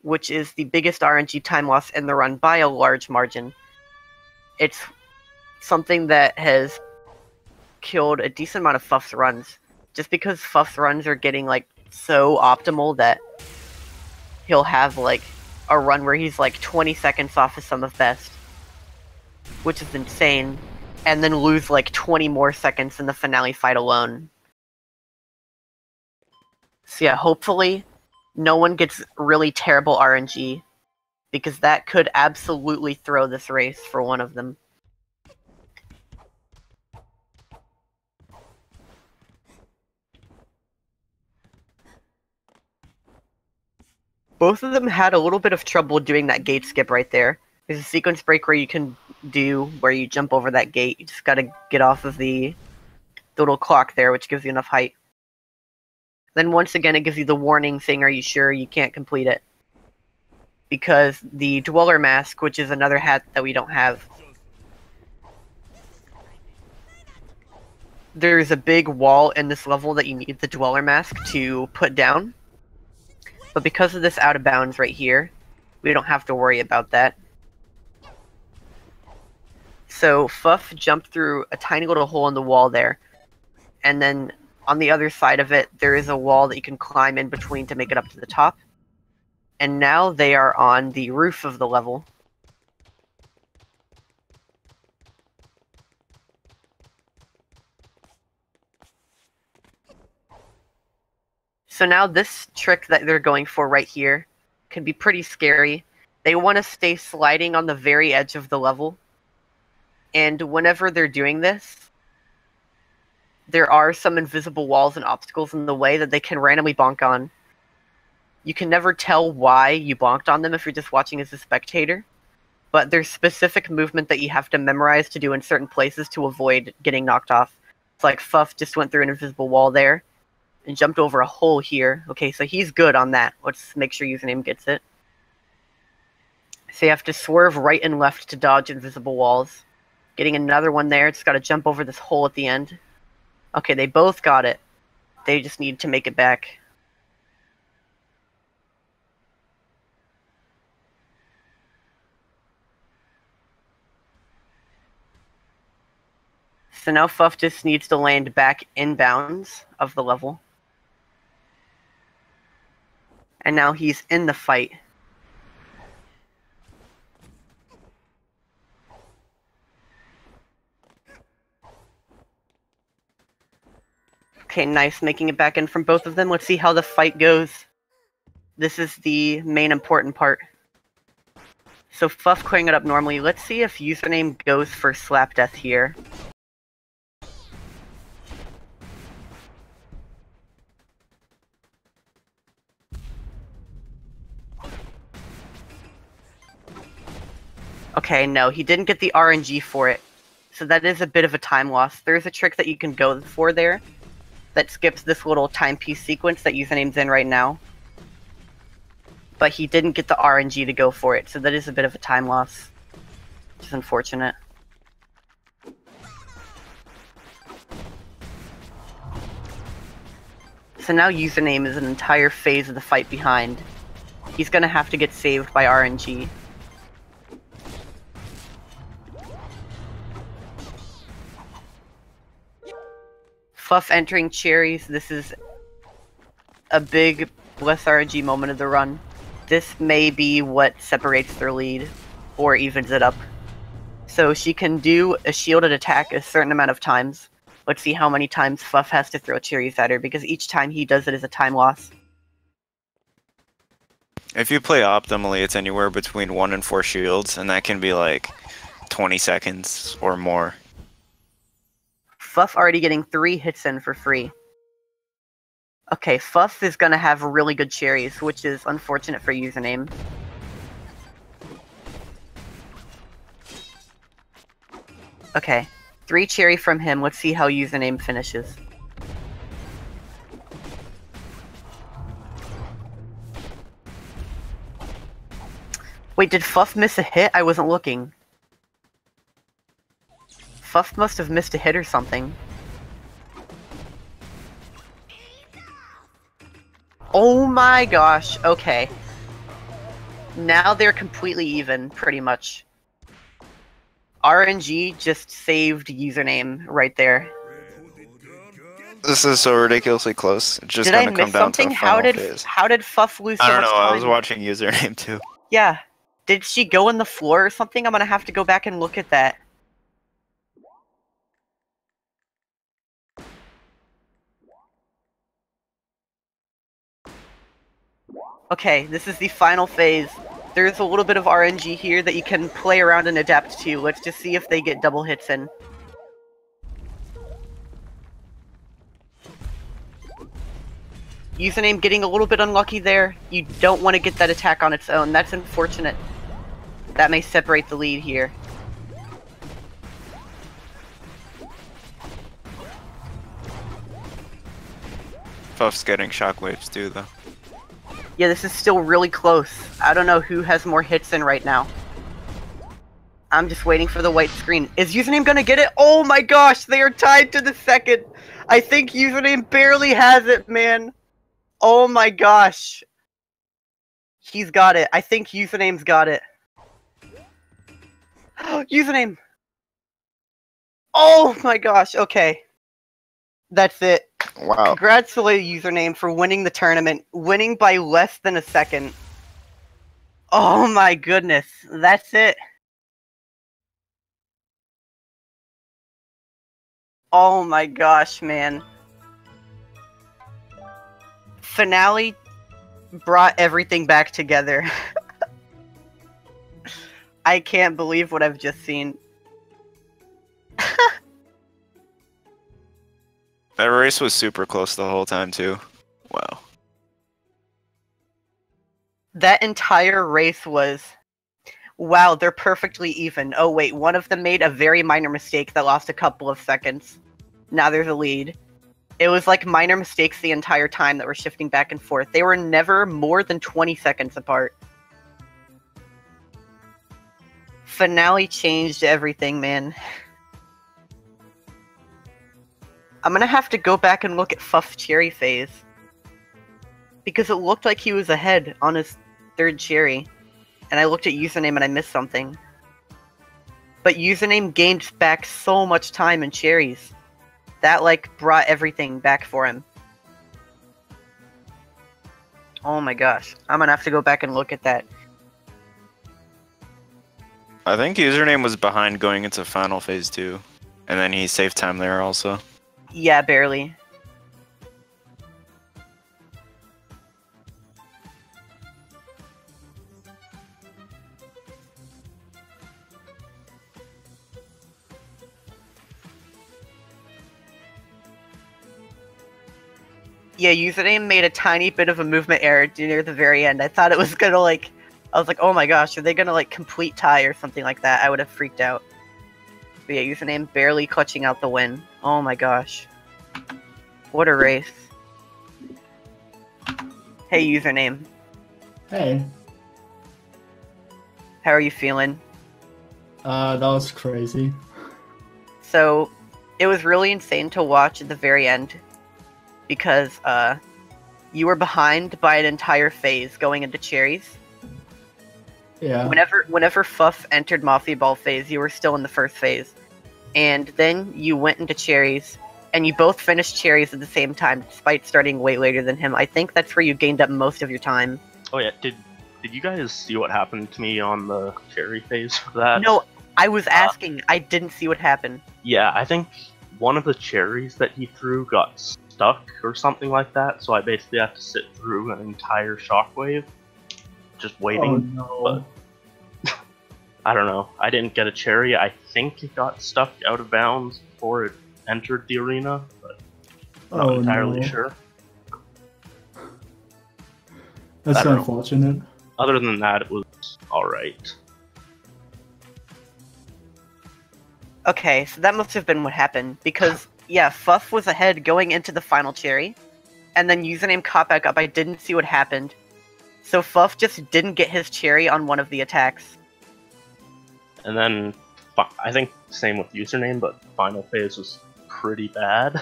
which is the biggest RNG time loss in the run by a large margin. It's something that has killed a decent amount of Fuff's runs, just because Fuff's runs are getting like so optimal that he'll have like a run where he's like 20 seconds off of some of best, which is insane, and then lose like 20 more seconds in the Finale fight alone. So yeah, hopefully no one gets really terrible RNG, because that could absolutely throw this race for one of them. Both of them had a little bit of trouble doing that gate skip right there. There's a sequence break where you can do where you jump over that gate. You just gotta get off of the little clock there, which gives you enough height. Then once again, it gives you the warning saying, are you sure you can't complete it? Because the Dweller Mask, which is another hat that we don't have, there's a big wall in this level that you need the Dweller Mask to put down. But because of this out of bounds right here, we don't have to worry about that. So Fuff jumped through a tiny little hole in the wall there, and then on the other side of it, there is a wall that you can climb in between to make it up to the top. And now they are on the roof of the level. So now this trick that they're going for right here can be pretty scary. They want to stay sliding on the very edge of the level. And whenever they're doing this, there are some invisible walls and obstacles in the way that they can randomly bonk on. You can never tell why you bonked on them if you're just watching as a spectator, but there's specific movement that you have to memorize to do in certain places to avoid getting knocked off. It's like Fuff just went through an invisible wall there and jumped over a hole here. Okay, so he's good on that. Let's make sure username gets it. So you have to swerve right and left to dodge invisible walls. Getting another one there, just gotta jump over this hole at the end. Okay, they both got it. They just need to make it back. So now Fuff just needs to land back in bounds of the level. And now he's in the fight. Okay, nice, making it back in from both of them. Let's see how the fight goes. This is the main important part. So Fuff clearing it up normally. Let's see if username goes for slap death here. Okay, no, he didn't get the RNG for it. So that is a bit of a time loss. There's a trick that you can go for there that skips this little timepiece sequence that username's in right now. But he didn't get the RNG to go for it, so that is a bit of a time loss. Which is unfortunate. So now username is an entire phase of the fight behind. He's gonna have to get saved by RNG. Fuff entering cherries. This is a big less RNG moment of the run. This may be what separates their lead, or evens it up. So she can do a shielded attack a certain amount of times. Let's see how many times Fuff has to throw cherries at her, because each time he does it is a time loss. If you play optimally, it's anywhere between 1 and 4 shields, and that can be like 20 seconds or more. Fuff already getting 3 hits in for free. Okay, Fuff is gonna have really good cherries, which is unfortunate for username. Okay, 3 cherry from him. Let's see how username finishes. Wait, did Fuff miss a hit? I wasn't looking. Fuff must have missed a hit or something. Oh my gosh, okay. Now they're completely even, pretty much. RNG just saved username right there. This is so ridiculously close. It's just gonna come down to the final phase. How did Fuff lose so I don't much know, time? I was watching username too. Yeah. Did she go in the floor or something? I'm gonna have to go back and look at that. Okay, this is the final phase. There's a little bit of RNG here that you can play around and adapt to. Let's just see if they get double hits in. Username getting a little bit unlucky there. You don't want to get that attack on its own. That's unfortunate. That may separate the lead here. Fuff's getting shockwaves too, though. Yeah, this is still really close. I don't know who has more hits in right now. I'm just waiting for the white screen. Is username gonna get it? Oh my gosh, they are tied to the second. I think username barely has it, man. Oh my gosh. He's got it. I think username's got it. Username. Oh my gosh, okay. That's it. Wow. Congratulations, username, for winning the tournament. Winning by less than a second. Oh my goodness. That's it. Oh my gosh, man. Finale brought everything back together. I can't believe what I've just seen. That race was super close the whole time too. Wow. That entire race was... Wow, they're perfectly even. Oh wait, one of them made a very minor mistake that lost a couple of seconds. Now there's a lead. It was like minor mistakes the entire time that were shifting back and forth. They were never more than 20 seconds apart. Finale changed everything, man. I'm gonna have to go back and look at Fuff's cherry phase. Because it looked like he was ahead on his 3rd cherry. And I looked at username and I missed something. But username gained back so much time in cherries. That, like, brought everything back for him. Oh my gosh. I'm gonna have to go back and look at that. I think username was behind going into final phase 2. And then he saved time there also. Yeah, barely. Yeah, username made a tiny bit of a movement error near the very end. I thought it was gonna, like... I was like, oh my gosh, are they gonna, like, complete tie or something like that? I would have freaked out. But yeah, username barely clutching out the win. Oh my gosh. What a race. Hey, username. Hey. How are you feeling? That was crazy. So, it was really insane to watch at the very end. Because, you were behind by an entire phase going into cherries. Yeah. Whenever Fuff entered Mafia Ball phase, you were still in the first phase. And then you went into cherries, and you both finished cherries at the same time, despite starting way later than him. I think that's where you gained up most of your time. Oh yeah, did you guys see what happened to me on the cherry phase for that? No, I was asking. I didn't see what happened. Yeah, I think one of the cherries that he threw got stuck or something like that, so I basically had to sit through an entire shockwave, just waiting. Oh no. But I don't know. I didn't get a cherry. I think it got stuck out of bounds before it entered the arena, but not entirely sure. That's unfortunate. Other than that, it was alright. Okay, so that must have been what happened, because, yeah, Fuff was ahead going into the final cherry, and then username caught back up. I didn't see what happened. So Fuff just didn't get his cherry on one of the attacks. And then, I think same with username, but final phase was pretty bad.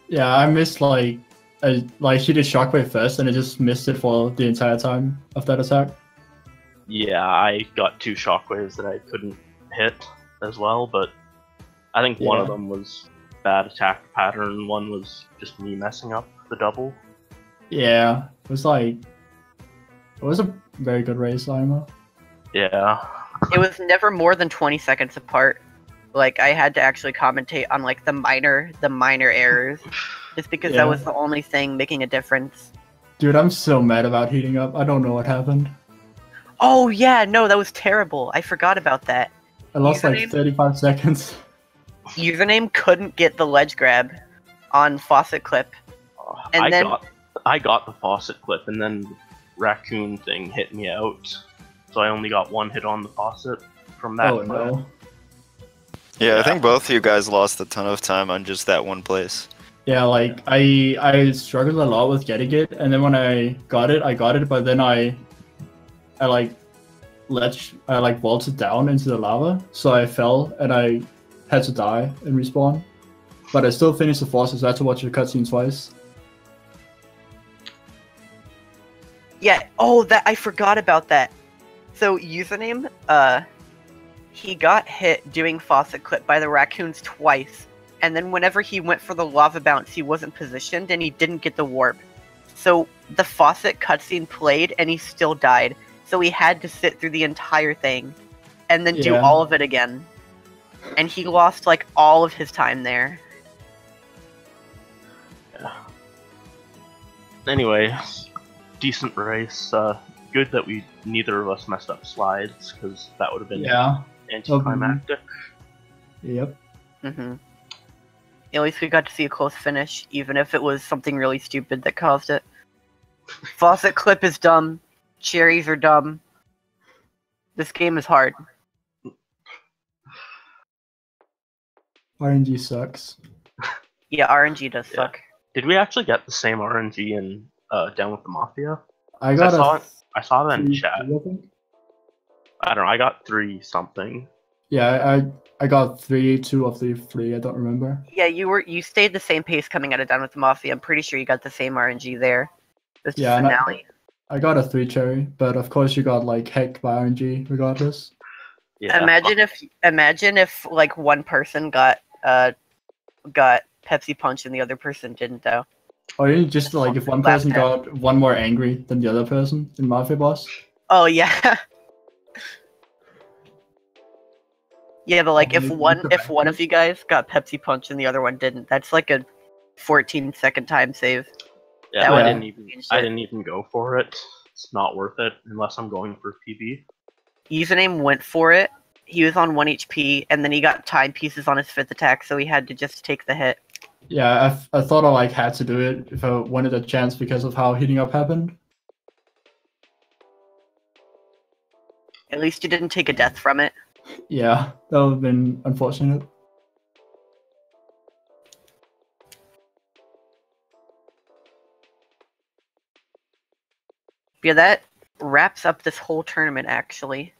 Yeah, I missed like he did shockwave first, and I just missed it for the entire time of that attack. Yeah, I got 2 shockwaves that I couldn't hit as well, but I think one of them was bad attack pattern, one was just me messing up the double. Yeah, it was a very good race, Lima. Yeah. It was never more than 20 seconds apart. Like, I had to actually commentate on, like, the minor errors, just because that was the only thing making a difference. Dude, I'm so mad about heating up. I don't know what happened. Oh, yeah, no, that was terrible. I forgot about that. I lost like 35 seconds. Username couldn't get the ledge grab on faucet clip. And I got the faucet clip, and then the raccoon thing hit me out. So I only got 1 hit on the faucet from that. Oh no. Yeah, I think both of you guys lost a ton of time on just that one place. Yeah, like I struggled a lot with getting it, and then when I got it, but then I vaulted down into the lava, so I fell and I had to die and respawn. But I still finished the faucet, so I had to watch the cutscene twice. Yeah, oh, that I forgot about that. So, username, he got hit doing faucet clip by the raccoons twice, and then whenever he went for the lava bounce, he wasn't positioned, and he didn't get the warp. So, the faucet cutscene played, and he still died. So he had to sit through the entire thing, and then do all of it again. And he lost, like, all of his time there. Yeah. Anyway, decent race. Good that neither of us messed up slides, because that would have been anticlimactic. Yep. Mm-hmm. At least we got to see a close finish, even if it was something really stupid that caused it. Faucet clip is dumb. Cherries are dumb. This game is hard. RNG sucks. Yeah, RNG does suck. Did we actually get the same RNG in Down with the Mafia? I saw that in chat. I don't know. I got 3 something. Yeah, I got 3, 2 of the 3. I don't remember. Yeah, you stayed the same pace coming out of Down with the Mafia. I'm pretty sure you got the same RNG there. This finale. I got a 3 cherry, but of course you got like heck by RNG regardless. Yeah. Imagine if like one person got Pepsi Punch and the other person didn't though. Or you just like if one person got one more angry than the other person in Mafia Boss. Oh yeah. Yeah, but like if one of you guys got Pepsi Punch and the other one didn't, that's like a 14-second time save. Yeah, I didn't even go for it. It's not worth it unless I'm going for PB. Username went for it. He was on 1 HP, and then he got timepieces on his 5th attack, so he had to just take the hit. Yeah, I thought I like had to do it if I wanted a chance because of how heating up happened. At least you didn't take a death from it. Yeah, that would have been unfortunate. Yeah, that wraps up this whole tournament, actually.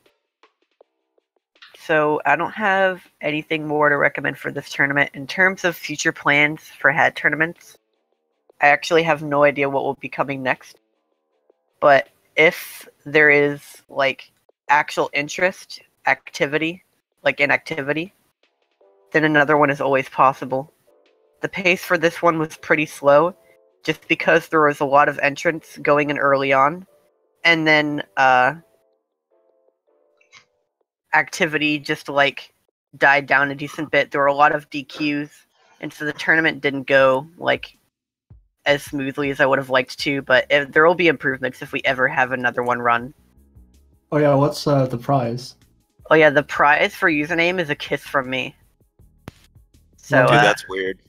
So, I don't have anything more to recommend for this tournament. In terms of future plans for HAT tournaments, I actually have no idea what will be coming next. But if there is, like, actual interest, activity, then another one is always possible. The pace for this one was pretty slow, just because there was a lot of entrants going in early on. And then activity just like died down a decent bit. There were a lot of DQs, and so the tournament didn't go like as smoothly as I would have liked to. But there will be improvements if we ever have another one run. Oh yeah, what's the prize? Oh yeah, the prize for username is a kiss from me. So Dude, that's weird.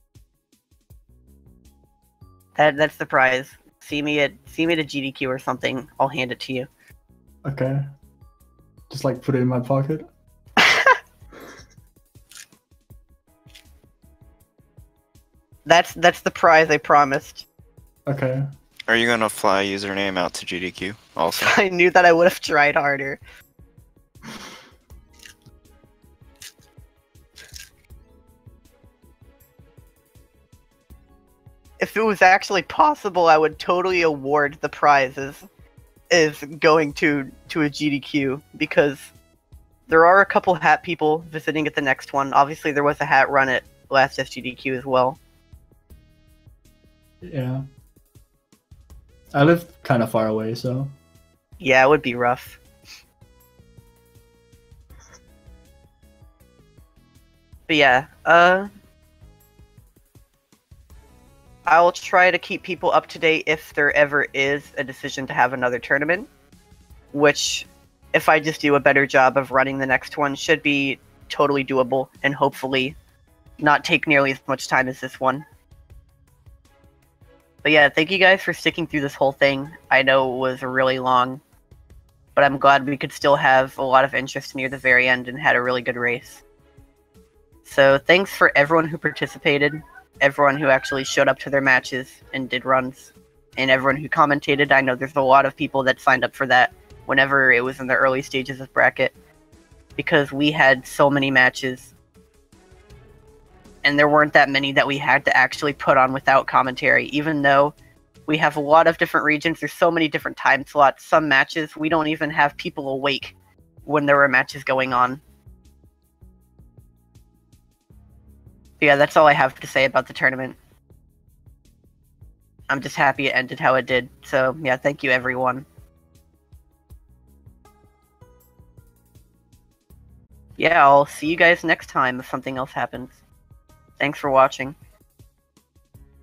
that's the prize. See me at GDQ or something. I'll hand it to you. Okay. Just like put it in my pocket. That's the prize I promised. Okay. Are you gonna fly username out to GDQ also? I knew that I would have tried harder. If it was actually possible, I would totally award the prizes is going to a GDQ, because there are a couple hat people visiting at the next one. Obviously, there was a hat run at last SGDQ as well. Yeah. I live kind of far away, so. Yeah, it would be rough. But yeah, I'll try to keep people up to date if there ever is a decision to have another tournament, which, if I just do a better job of running the next one, should be totally doable and hopefully not take nearly as much time as this one. But yeah, thank you guys for sticking through this whole thing. I know it was really long, but I'm glad we could still have a lot of interest near the very end and had a really good race. So thanks for everyone who participated, everyone who actually showed up to their matches and did runs, and everyone who commentated. I know there's a lot of people that signed up for that whenever it was in the early stages of bracket, because we had so many matches, and there weren't that many that we had to actually put on without commentary. Even though we have a lot of different regions, there's so many different time slots. Some matches, we don't even have people awake when there were matches going on. But yeah, that's all I have to say about the tournament. I'm just happy it ended how it did. So yeah, thank you everyone. Yeah, I'll see you guys next time if something else happens. Thanks for watching.